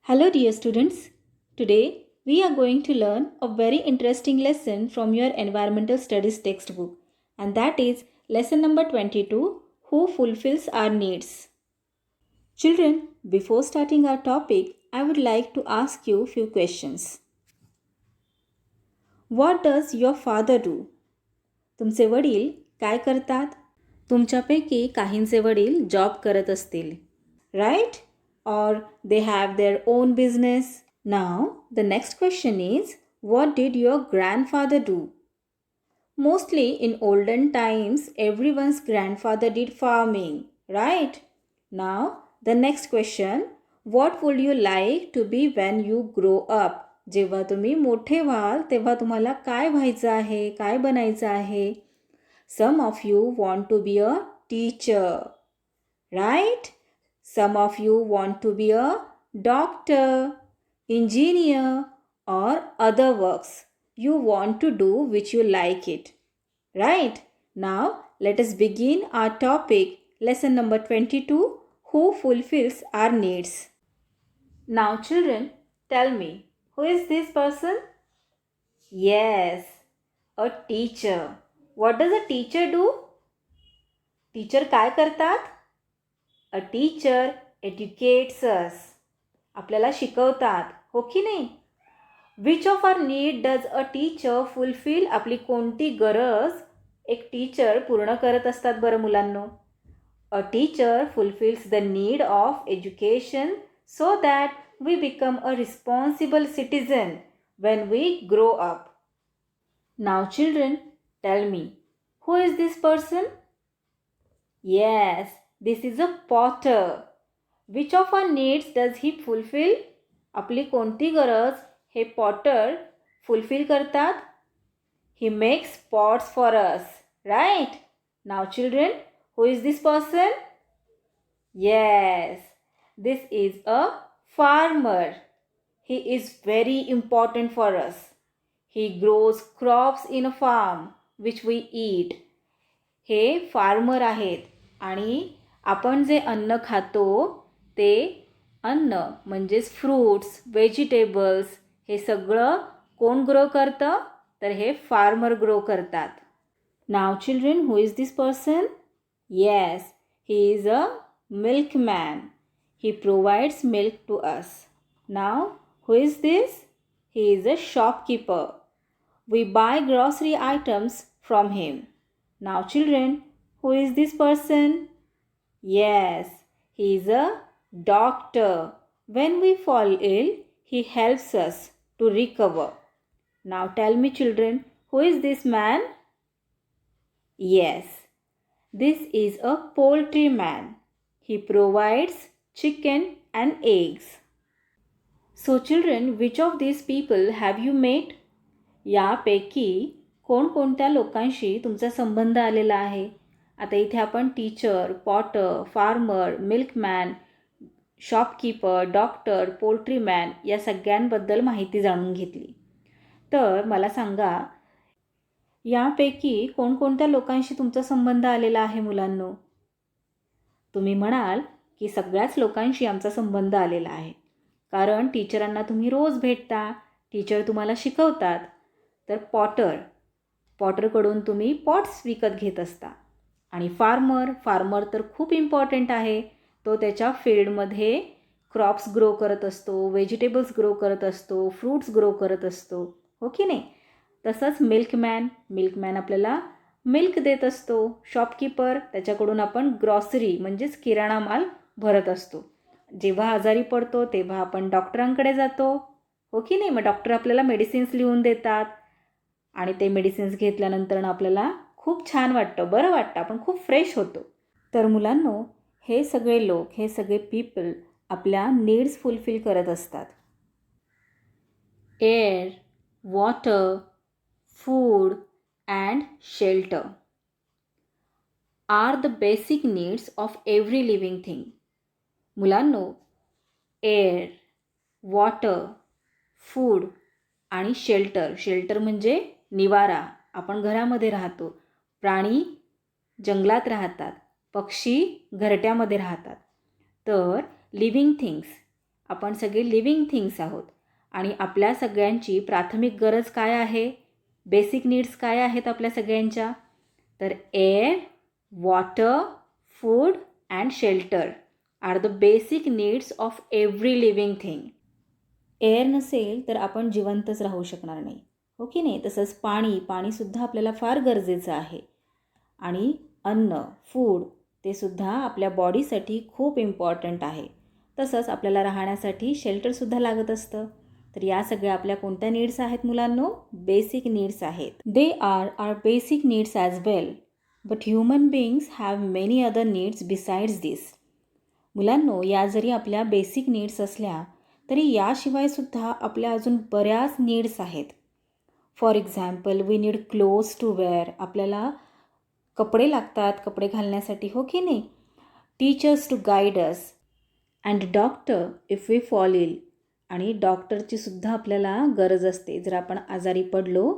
Hello, dear students. Today we are going to learn a very interesting lesson from your environmental studies textbook, and that is lesson number 22, Who Fulfills Our Needs. Children, before starting our topic, I would like to ask you a few questions. What does your father do? तुमचे वडील काय करतात? तुमच्यापैकी काहींचे वडील job करत असतील, right? Or they have their own business. Now, the next question is, what did your grandfather do? Mostly in olden times, everyone's grandfather did farming, right? Now, the next question, what would you like to be when you grow up? जेव्हा तुम्ही मोठे व्हाल तेव्हा तुम्हाला काय व्हायचं आहे, काय बनायचं आहे? Some of you want to be a teacher, right? Some of you want to be a doctor, engineer, or other works you want to do which you like it. Right? Now, let us begin our topic, lesson number 22, Who Fulfills Our Needs. Now, children, tell me, who is this person? Yes, a teacher. What does a teacher do? Teacher काय करतात? A teacher educates us. आपल्याला शिकवतात, हो की नाही? Which of our need does a teacher fulfill? आपली कोणती गरज एक टीचर पूर्ण करत असतात बरं मुलांनो? A teacher fulfills the need of education so that we become a responsible citizen when we grow up. Now children, tell me, who is this person? Yes, this is a potter. Which of our needs does he fulfill? आपली कोणती गरज हे Potter fulfil करतात? He makes pots for us, right? Now children, who is this person? Yes, this is a farmer. He is very important for us. He grows crops in a farm which we eat. हे farmer आहेत आणि आपण जे अन्न खातो ते अन्न म्हणजेच फ्रूट्स, व्हेजिटेबल्स हे सगळं कोण ग्रो करतं? तर हे फार्मर ग्रो करतात. Now children, who is this person? Yes, he is a milkman. He provides milk to us. Now, who is this? He is a shopkeeper. We buy grocery items from him. Now children, who is this person? Yes, he is a doctor. When we fall ill, he helps us to recover. Now tell me children, who is this man? Yes, this is a poultry man. He provides chicken and eggs. So children, which of these people have you met? यापैकी कोणकोणत्या लोकांशी तुमचा संबंध आलेला आहे? आता इथे आपण teacher, potter, farmer, milkman, shopkeeper, doctor, poultryman या सगळ्यांबद्दल माहिती जाणून घेतली. तर मला सांगा, यापैकी कोणकोणत्या लोकांशी तुमचा संबंध आलेला आहे मुलांनो? तुम्ही म्हणाल की सगळ्याच लोकांशी आमचा संबंध आलेला आहे, कारण टीचरांना तुम्ही रोज भेटता, टीचर तुम्हाला शिकवतात. तर पॉटरकडून तुम्ही पॉट्स विकत घेत असता. आणि फार्मर तर खूप इम्पॉर्टंट आहे. तो त्याच्या फील्डमध्ये क्रॉप्स ग्रो करत असतो, व्हेजिटेबल्स ग्रो करत असतो, फ्रूट्स ग्रो करत असतो, हो की नाही? तसंच मिल्कमॅन आपल्याला मिल्क देत असतो. शॉपकीपर, त्याच्याकडून आपण ग्रॉसरी म्हणजेच किराणा माल भरत असतो. जेव्हा आजारी पडतो तेव्हा आपण डॉक्टरांकडे जातो, हो की नाही? मग डॉक्टर आपल्याला मेडिसिन्स लिहून देतात आणि ते मेडिसिन्स घेतल्यानंतर आपल्याला खूप छान वाटतं, बरं वाटतं, आपण खूप फ्रेश होतो. तर मुलांनो, हे सगळे लोक, हे सगळे पीपल आपल्या नीड्स फुलफिल करत असतात. Air, water, food and shelter are the basic needs of every living thing. मुलांनो, एअर, वॉटर, फूड आणि शेल्टर म्हणजे निवारा. आपण घरामध्ये राहतो, प्राणी जंगलात राहतात, पक्षी घरट्यामध्ये राहतात. तर लिव्हिंग थिंग्स आपण सगळे लिव्हिंग थिंग्स आहोत आणि आपल्या सगळ्यांची प्राथमिक गरज काय आहे, बेसिक नीड्स काय आहेत आपल्या सगळ्यांच्या, तर air, water, food and shelter are the basic needs of every living thing. Air नसेल तर आपण जिवंतच राहू शकणार नाही, हो की नाही. तसंच पाणीसुद्धा आपल्याला फार गरजेचं आहे. आणि अन्न, फूड, ते सुद्धा आपल्या बॉडीसाठी खूप इम्पॉर्टंट आहे. तसंच आपल्याला राहण्यासाठी शेल्टरसुद्धा लागत असतं. तर या सगळ्या आपल्या कोणत्या नीड्स आहेत मुलांनो, बेसिक नीड्स आहेत. They are our basic needs as well, but human beings have many other needs besides this. मुलांनो, या जरी आपल्या बेसिक नीड्स असल्या तरी याशिवायसुद्धा आपल्या अजून बऱ्याच नीड्स आहेत. For example, we need clothes to wear, आपल्याला कपडे लागतात कपडे घालण्यासाठी, हो की नाही. Teachers to guide us and doctor if we fall ill, आणि डॉक्टरची सुद्धा आपल्याला गरज असते. जर आपण आजारी पडलो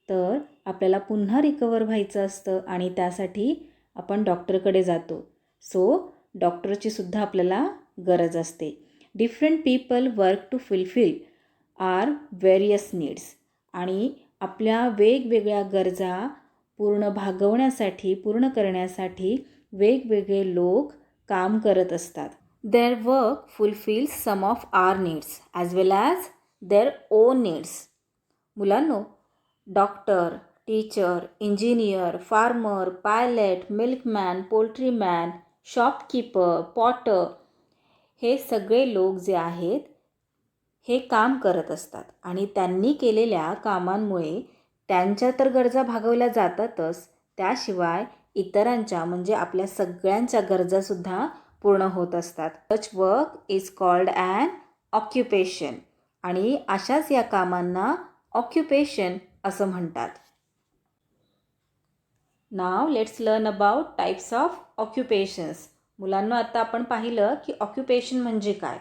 तर आपल्याला पुन्हा रिकवर व्हायचं असतं आणि त्यासाठी आपण डॉक्टरकडे जातो. सो डॉक्टरची सुद्धा आपल्याला गरज असते. Different people work to fulfil our various needs, आणि आपल्या वेगवेगळ्या गरजा पूर्ण करण्यासाठी वेगवेगळे लोक काम करत असतात. Their work fulfils some of our needs as well as their own needs. मुलांनो, doctor, teacher, engineer, farmer, pilot, milkman, poultryman, shopkeeper, potter, हे सगळे लोक जे आहेत हे काम करत असतात आणि त्यांनी केलेल्या कामांमुळे त्यांच्या तर गरजा भागवल्या जातातच, त्याशिवाय इतरांच्या म्हणजे आपल्या सगळ्यांच्या गरजासुद्धा पूर्ण होत असतात. Such work is called an occupation, आणि अशाच या कामांना ऑक्युपेशन असं म्हणतात. Now let's learn about types of occupations. मुलांना आता आपण पाहिलं की ऑक्युपेशन म्हणजे काय,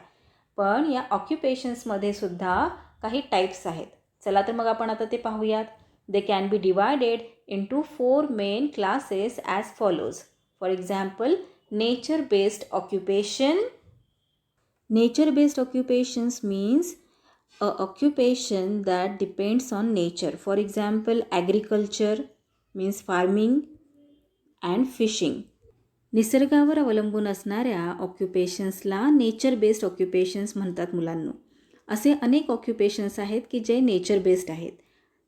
पण या ऑक्युपेशन्समध्ये सुद्धा काही टाईप्स आहेत. चला तर मग आपण आता ते पाहूयात. They can be divided into 4 main classes as follows. For example, nature based occupation. Nature based occupations means a occupation that depends on nature. For example, agriculture means farming and fishing. निसर्गावर अवलंबून असणाऱ्या ऑक्युपेशन्सला nature based ऑक्युपेशन्स म्हणतात मुलांनो. असे अनेक ऑक्युपेशन्स आहेत की जे नेचर बेस्ड आहेत.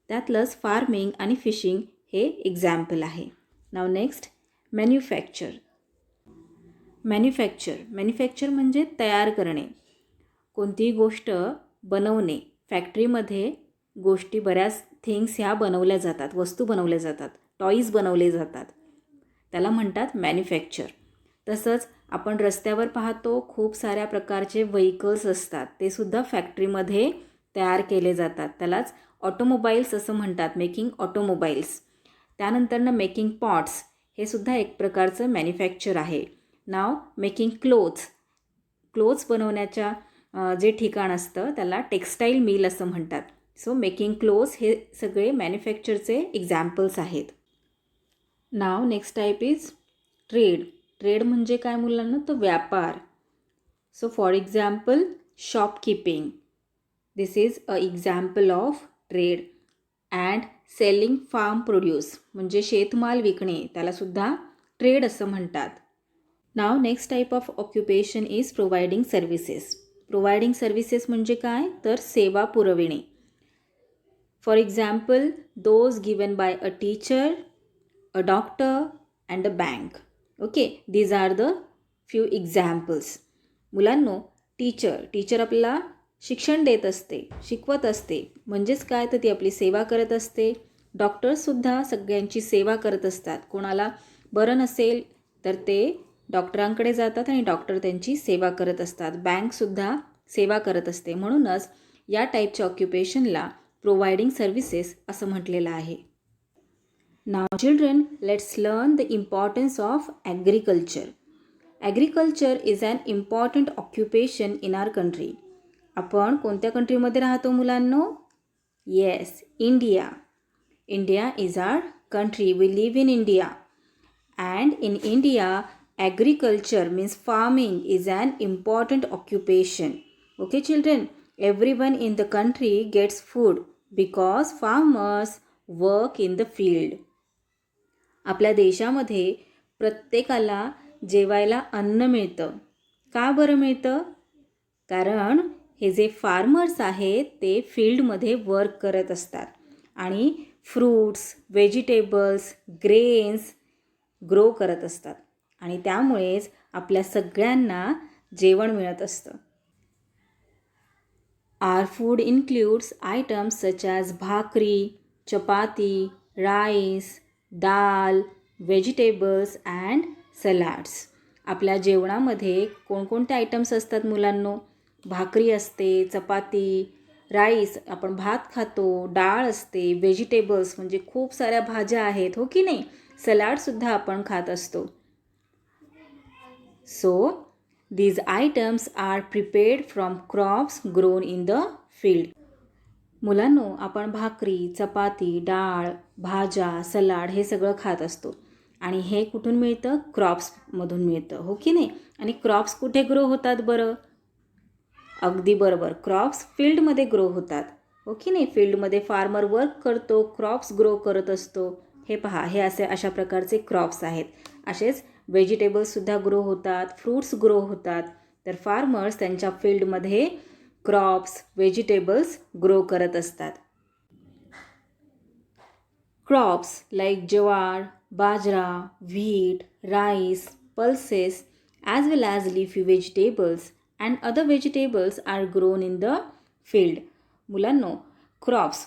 त्यातलंच फार्मिंग आणि फिशिंग हे एक्झाम्पल आहे. नाव नेक्स्ट, मॅन्युफॅक्चर. मॅन्युफॅक्चर म्हणजे तयार करणे, कोणतीही गोष्ट बनवणे. फॅक्टरीमध्ये गोष्टी, बऱ्याच थिंग्स ह्या बनवल्या जातात, वस्तू बनवल्या जातात, टॉईज बनवले जातात, त्याला म्हणतात मॅन्युफॅक्चर. तसंच आपण रस्त्यावर पाहतो खूप साऱ्या प्रकारचे व्हेइकल्स असतात, ते सुद्धा फॅक्टरीमध्ये तयार केले जातात, त्यालाच ऑटोमोबाईल्स असं म्हणतात, मेकिंग ऑटोमोबाईल्स. त्यानंतरनं मेकिंग पॉट्स, हे सुद्धा एक प्रकारचं मॅन्युफॅक्चर आहे. नाव मेकिंग क्लोथ्स बनवण्याच्या जे ठिकाण असतं त्याला टेक्स्टाईल मिल असं म्हणतात. सो मेकिंग क्लोथ्स हे सगळे मॅन्युफॅक्चरचे एक्झाम्पल्स आहेत. Now next type is trade म्हणजे काय मुलांना, तो व्यापार. So for example, shopkeeping, this is a example of trade. And selling farm produce म्हणजे शेतमाल विकणे, त्यालासुद्धा ट्रेड असं म्हणतात. Now next type of occupation is providing services. Providing services म्हणजे काय, तर सेवा पुरविणे. For example, those given by a teacher, a doctor and a bank. Okay, these are the few examples. मुलांनो, टीचर आपल्याला शिक्षण देत असते, शिकवत असते, म्हणजेच काय, तर ती आपली सेवा करत असते. डॉक्टर्ससुद्धा सगळ्यांची सेवा करत असतात. कोणाला बरं नसेल तर ते डॉक्टरांकडे जातात आणि डॉक्टर त्यांची सेवा करत असतात. बँकसुद्धा सेवा करत असते. म्हणूनच या टाईपच्या ऑक्युपेशनला प्रोव्हाइडिंग सर्व्हिसेस असं म्हटलेलं आहे. Now children, let's learn the importance of agriculture. Agriculture is an important occupation in our country. आपण कोणत्या कंट्रीमध्ये राहतो मुलांनो? Yes, India. India is our country. We live in India. And in India, agriculture means farming is an important occupation. Okay children, everyone in the country gets food because farmers work in the field. आपल्या देशामध्ये प्रत्येकाला जेवायला अन्न मिळतं. का बरं मिळतं? कारण हे जे फार्मर्स आहेत ते फील्डमध्ये वर्क करत असतात आणि फ्रूट्स, व्हेजिटेबल्स, ग्रेन्स ग्रो करत असतात आणि त्यामुळेच आपल्या सगळ्यांना जेवण मिळत असतं. Our food includes items such as bhakri, chapati, rice, dal, vegetables and salads. आपल्या जेवणामध्ये कोणकोणते आयटम्स असतात मुलांनो? भाकरी असते, चपाती, राईस आपण भात खातो, डाळ असते, व्हेजिटेबल्स म्हणजे खूप साऱ्या भाज्या आहेत, हो की नाही? सलाडसुद्धा आपण खात असतो. So, these items are prepared from crops grown in the field. मुलांनो, आपण भाकरी, चपाती, डाळ, भाज्या, सलाड हे सगळं खात असतो आणि हे कुठून मिळतं? क्रॉप्समधून मिळतं, हो की नाही? आणि क्रॉप्स कुठे ग्रो होतात बरं? अगदी बरोबर, क्रॉप्स फील्डमध्ये ग्रो होतात, हो की नाही? फील्डमध्ये फार्मर वर्क करतो, क्रॉप्स ग्रो करत असतो. हे पहा, हे अशा प्रकारचे क्रॉप्स आहेत. असेच व्हेजिटेबल्ससुद्धा ग्रो होतात, फ्रूट्स ग्रो होतात. तर फार्मर्स त्यांच्या फील्डमध्ये क्रॉप्स, व्हेजिटेबल्स ग्रो करत असतात. Crops like jowar, bajra, wheat, rice, pulses as well as leafy vegetables and other vegetables are grown in the field. मुलांनो, क्रॉप्स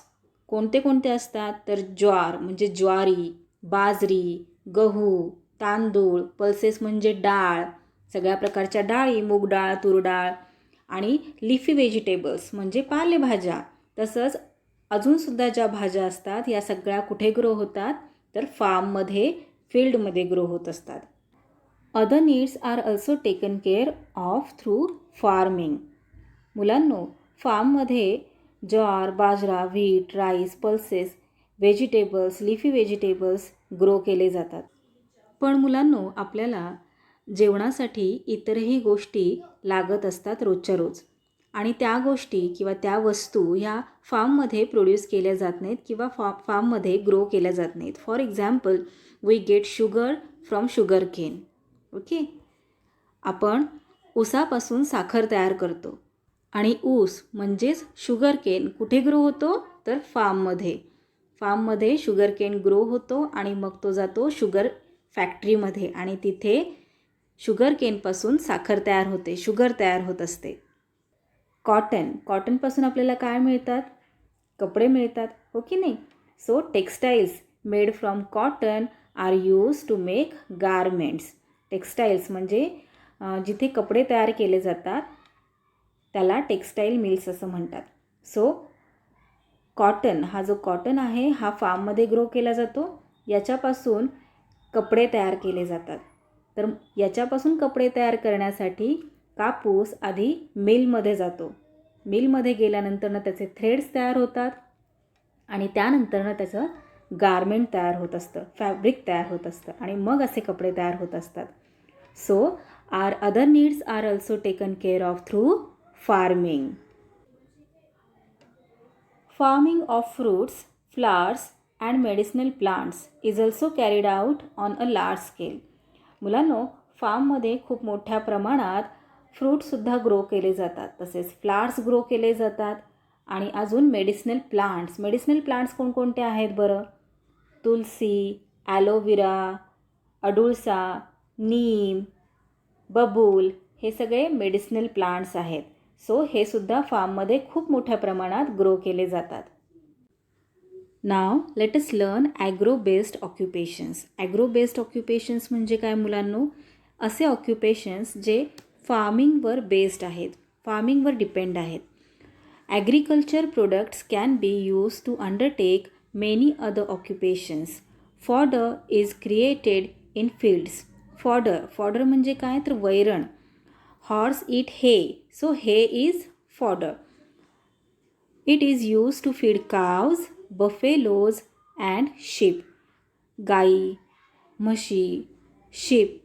कोणते कोणते असतात? तर ज्वार म्हणजे ज्वारी, बाजरी, गहू, तांदूळ, पल्सेस म्हणजे डाळ, सगळ्या प्रकारच्या डाळी, मूग डाळ, तूर डाळ आणि लिफी व्हेजिटेबल्स म्हणजे पालेभाज्या. तसंच अजूनसुद्धा ज्या भाज्या असतात या सगळ्या कुठे ग्रो होतात? तर फार्ममध्ये, फील्डमध्ये ग्रो होत असतात. Other needs are also taken care of through farming. मुलांनो, फार्ममध्ये jowar, bajra, wheat, rice, pulses, vegetables, leafy vegetables grow केले जातात. पण मुलांनो, आपल्याला जेवणासाठी इतरही गोष्टी लागत असतात रोजच्या रोज आणि त्या गोष्टी किंवा त्या वस्तू ह्या फार्ममध्ये प्रोड्यूस केल्या जात नाहीत किंवा फार्ममध्ये ग्रो केल्या जात नाहीत. For example, we get sugar from sugar cane. Okay, आपण ऊसापासून साखर तयार करतो आणि ऊस म्हणजेच शुगर केन कुठे ग्रो होतो? तर फार्ममध्ये शुगर केन ग्रो होतो आणि मग तो जातो शुगर फॅक्टरीमध्ये आणि तिथे शुगर केनपासून साखर तयार होते, शुगर तयार होत असते. कॉटनपासून आपल्याला काय मिळतात? कपडे मिळतात, हो की नाही? So textiles made from cotton are use to make garments. Textiles म्हणजे जिथे कपडे तयार केले जातात त्याला टेक्स्टाईल मिल्स असं म्हणतात. सो कॉटन, हा जो कॉटन आहे हा फार्ममध्ये ग्रो केला जातो. याच्यापासून कपडे तयार केले जातात. तर याच्यापासून कपडे तयार करण्यासाठी कापूस आधी मिलमध्ये जातो. मिलमध्ये गेल्यानंतरनं त्याचे थ्रेड्स तयार होतात आणि त्यानंतरनं त्याचं गारमेंट तयार होत असतं, फॅब्रिक तयार होत असतं आणि मग असे कपडे तयार होत असतात. So our other needs are also taken care of through farming. Farming of fruits, flowers and medicinal plants is also carried out on a large scale. मुलांनो, फार्ममध्ये खूप मोठ्या प्रमाणात फ्रूटसुद्धा ग्रो केले जातात, तसेच फ्लावर्स ग्रो केले जातात आणि अजून मेडिसिनल प्लांट्स कोणकोणते आहेत बरं? तुलसी, ॲलोव्हेरा, अडुळसा, नीम, बबूल हे सगळे मेडिसिनल प्लांट्स आहेत. सो हे सुद्धा फार्ममध्ये खूप मोठ्या प्रमाणात ग्रो केले जातात. Now let us learn agro based occupations. Agro based occupations म्हणजे काय मुलांनो? असे ऑक्युपेशन्स जे फार्मिंगवर बेस्ड आहेत, फार्मिंगवर डिपेंड आहेत. Agriculture products can be use to undertake many other occupations. Fodder is created in fields. Fodder म्हणजे काय? तर वैरण. Horse eat hay, so hay is fodder. It is use to feed cows, buffaloes and sheep. गाई, म्हशी, ship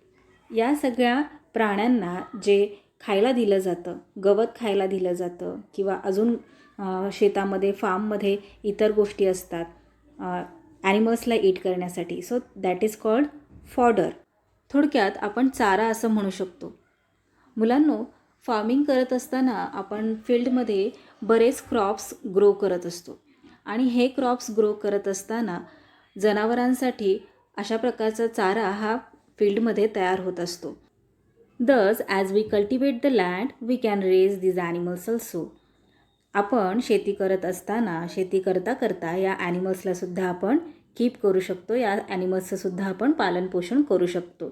या सगळ्या प्राण्यांना जे खायला दिलं जातं, गवत खायला दिलं जातं किंवा अजून शेतामध्ये फार्ममध्ये इतर गोष्टी असतात ॲनिमल्सला ईट करण्यासाठी. So that is called fodder. थोडक्यात आपण चारा असं म्हणू शकतो. मुलांनो, फार्मिंग करत असताना आपण फील्डमध्ये बरेच क्रॉप्स ग्रो करत असतो आणि हे क्रॉप्स ग्रो करत असताना जनावरांसाठी अशा प्रकारचा चारा हा फील्डमध्ये तयार होत असतो. Thus, as we cultivate the land, we can raise these animals also. आपण शेती करत असताना, शेती करता करता या ॲनिमल्सला सुद्धा आपण कीप करू शकतो, या ॲनिमल्सचं सुद्धा आपण पालनपोषण करू शकतो.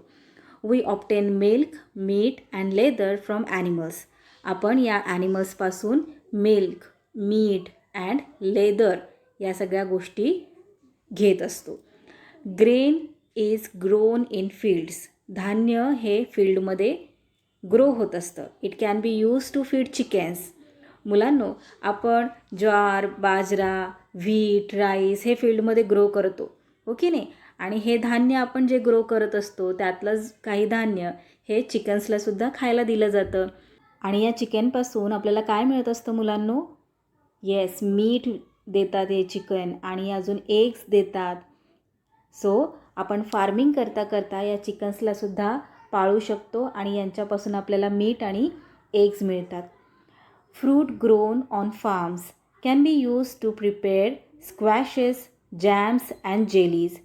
We obtain milk, meat and leather from animals. आपण या ॲनिमल्सपासून मिल्क, मीट अँड लेदर या सगळ्या गोष्टी घेत असतो. Grain is grown in fields. धान्य हे फील्डमध्ये ग्रो होत असतं. It can be use to feed chickens. मुलांनो, आपण ज्वार, बाजरा, व्हीट, राईस हे फील्डमध्ये ग्रो करतो, हो की नाही? आणि हे धान्य आपण जे ग्रो करत असतो त्यातलंच काही धान्य हे चिकन्सलासुद्धा खायला दिलं जातं. आणि या चिकनपासून आपल्याला काय मिळत असतं मुलांनो? येस, मीठ देतात हे चिकन आणि अजून एग्स देतात. सो आपण फार्मिंग करता करता या चिकन्सलासुद्धा पाळू शकतो आणि यांच्यापासून आपल्याला मीठ आणि एग्स मिळतात. Fruit grown on farms can be use to prepare squashes, jams and jellies.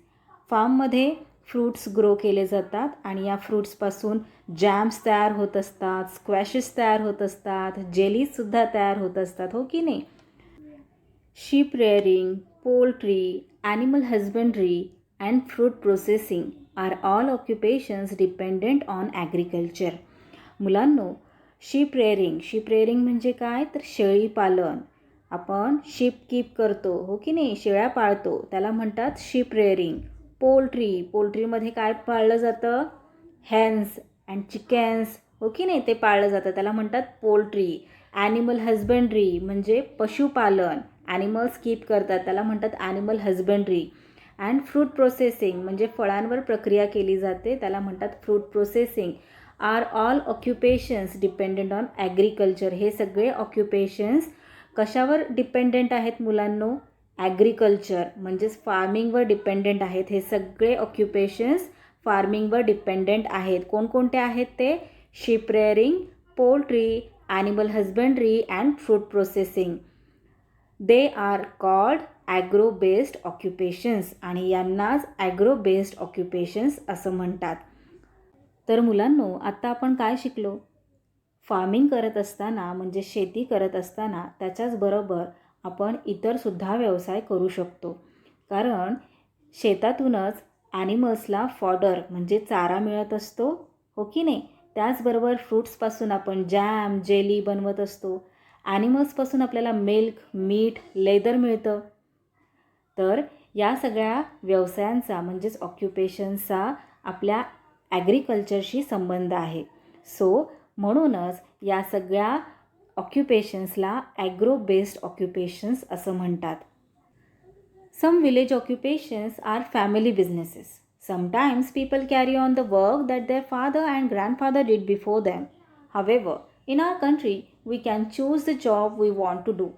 फार्ममध्ये फ्रूट्स ग्रो केले जातात आणि या फ्रूट्सपासून जॅम्स तयार होत असतात, स्क्वॅशेस तयार होत असतात, जेलीजसुद्धा तयार होत असतात, हो की नाही? Sheep rearing, poultry, animal husbandry and fruit processing are all occupations dependent on agriculture. मुलांनो, शीप रेअरिंग म्हणजे काय? तर शेळी पालन. आपण शीप कीप करतो, हो की नाही? शेळ्या पाळतो, त्याला म्हणतात शीप रेअरिंग. पोल्ट्रीमध्ये काय पाळलं जातं? हेन्स अँड चिकन्स, हो की नाही? ते पाळलं जातं, त्याला म्हणतात पोल्ट्री. ॲनिमल हजबंड्री म्हणजे पशुपालन. ॲनिमल्स कीप करतात, त्याला म्हणतात animal husbandry. And fruit processing म्हणजे फळांवर प्रक्रिया केली जाते, त्याला म्हणतात fruit processing. Are all occupations dependent on agriculture. हे सगळे ऑक्युपेशन्स कशावर डिपेंडेंट आहेत मुलांनो? ॲग्रिकल्चर म्हणजेच फार्मिंगवर डिपेंडेंट आहेत. हे सगळे ऑक्युपेशन्स फार्मिंगवर डिपेंडेंट आहेत. कोणकोणते आहेत ते? Sheep rearing, poultry, animal husbandry and fruit processing. They are called agro based occupations आणि यांनाच ॲग्रो बेस्ड ऑक्युपेशन्स असं म्हणतात. तर मुलांनो, आत्ता आपण काय शिकलो? फार्मिंग करत असताना म्हणजे शेती करत असताना त्याच्याचबरोबर आपण इतरसुद्धा व्यवसाय करू शकतो. कारण शेतातूनच ॲनिमल्सला फॉडर म्हणजे चारा मिळत असतो, हो की नाही? त्याचबरोबर फ्रूट्सपासून आपण जॅम, जेली बनवत असतो. ॲनिमल्सपासून आपल्याला मिल्क, मीठ, लेदर मिळतं. तर या सगळ्या व्यवसायांचा म्हणजेच ऑक्युपेशन्सचा आपल्या ॲग्रिकल्चरशी संबंध आहे. सो म्हणूनच या सगळ्या ऑक्युपेशन्सला ॲग्रो बेस्ड ऑक्युपेशन्स असं म्हणतात. Some village occupations are family businesses. Sometimes people carry on the work that their father and grandfather did before them. However, in our country we can choose the job we want to do.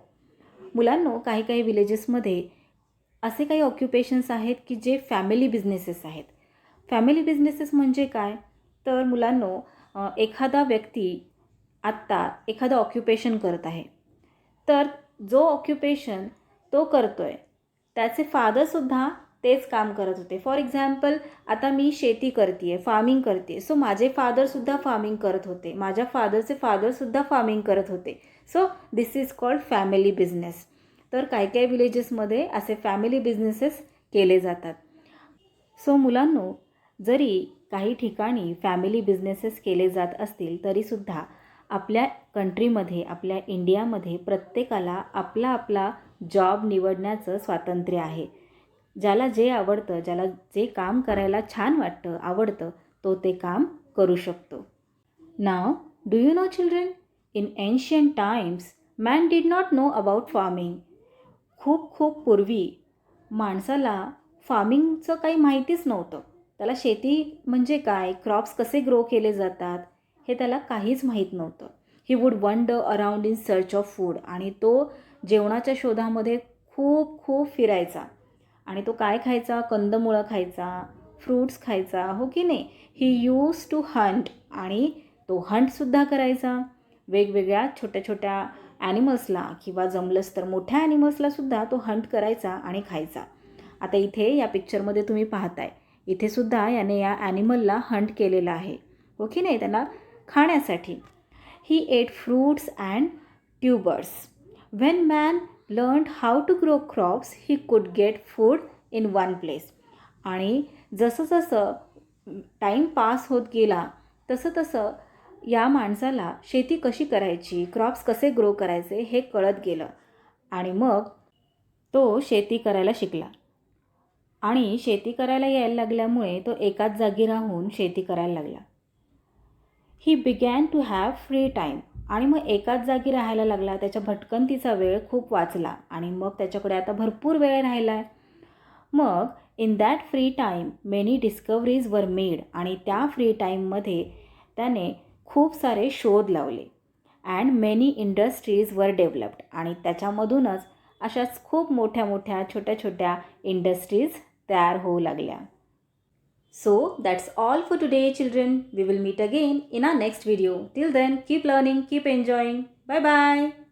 मुलांनो, काही काही विलेजेसमध्ये असे काही ऑक्युपेशन्स आहेत की जे family businesses आहेत. Family businesses म्हणजे काय? तर मुलांनो, एखादा व्यक्ती आत्ता एखादं ऑक्युपेशन करत आहे, तर जो ऑक्युपेशन तो करतो आहे त्याचे फादरसुद्धा तेच काम करत होते. फॉर एक्झाम्पल, आता मी शेती करते आहे, फार्मिंग करते आहे, सो माझे फादरसुद्धा फार्मिंग करत होते, माझ्या फादरचे फादरसुद्धा फार्मिंग करत होते. So this is called family business. तर काही काही विलेजेसमध्ये असे फॅमिली बिझनेसेस केले जातात. सो मुलांनो, जरी काही ठिकाणी फॅमिली बिझनेसेस केले जात असतील तरीसुद्धा आपल्या कंट्रीमध्ये, आपल्या इंडियामध्ये प्रत्येकाला आपला आपला जॉब निवडण्याचं स्वातंत्र्य आहे. ज्याला जे आवडतं, ज्याला जे काम करायला छान वाटतं, आवडतं, तो ते काम करू शकतो. Now, do you know children? In ancient times man did not know about farming. खूप खूप पूर्वी माणसाला फार्मिंगचं काही माहितीच नव्हतं. त्याला शेती म्हणजे काय, क्रॉप्स कसे ग्रो केले जातात हे त्याला काहीच माहीत नव्हतं. He would wonder around in search of food. आणि तो जेवणाच्या शोधामध्ये खूप खूप फिरायचा. आणि तो काय खायचा? कंदमुळं खायचा, फ्रूट्स खायचा, हो की नाही. ही यूज टू हंट. आणि तो हंटसुद्धा करायचा. वेगवेगळ्या छोट्या छोट्या ॲनिमल्सला किंवा जमलंच तर मोठ्या ॲनिमल्सलासुद्धा तो हंट करायचा आणि खायचा. आता इथे या पिक्चरमध्ये तुम्ही पाहताय, इथेसुद्धा याने या ॲनिमलला हंट केलेलं आहे, हो की नाही, त्यांना खाण्यासाठी. He ate fruits and tubers. When man learned how to grow crops he could get food in one place. आणि जसं जसं टाईम पास होत गेला तसं तसं या माणसाला शेती कशी करायची, क्रॉप्स कसे ग्रो करायचे हे कळत गेलं. आणि मग तो शेती करायला शिकला. आणि शेती करायला यायला लागल्यामुळे तो एकाच जागी राहून शेती करायला लागला. He began to have free time. आणि मग एकाच जागी राहायला लागला. त्याच्या भटकंतीचा वेळ खूप वाचला आणि मग त्याच्याकडे आता भरपूर वेळ राहिला आहे. मग in that free time many discoveries were made. आणि त्या फ्री टाईममध्ये त्याने खूप सारे शोध लावले. अँड मेनी इंडस्ट्रीज वर डेव्हलप्ड. आणि त्याच्यामधूनच अशाच खूप मोठ्या मोठ्या छोट्या छोट्या इंडस्ट्रीज तयार होऊ लागल्या. So that's all for today, children. We will meet again in our next video. Till then, keep learning, keep enjoying. Bye bye.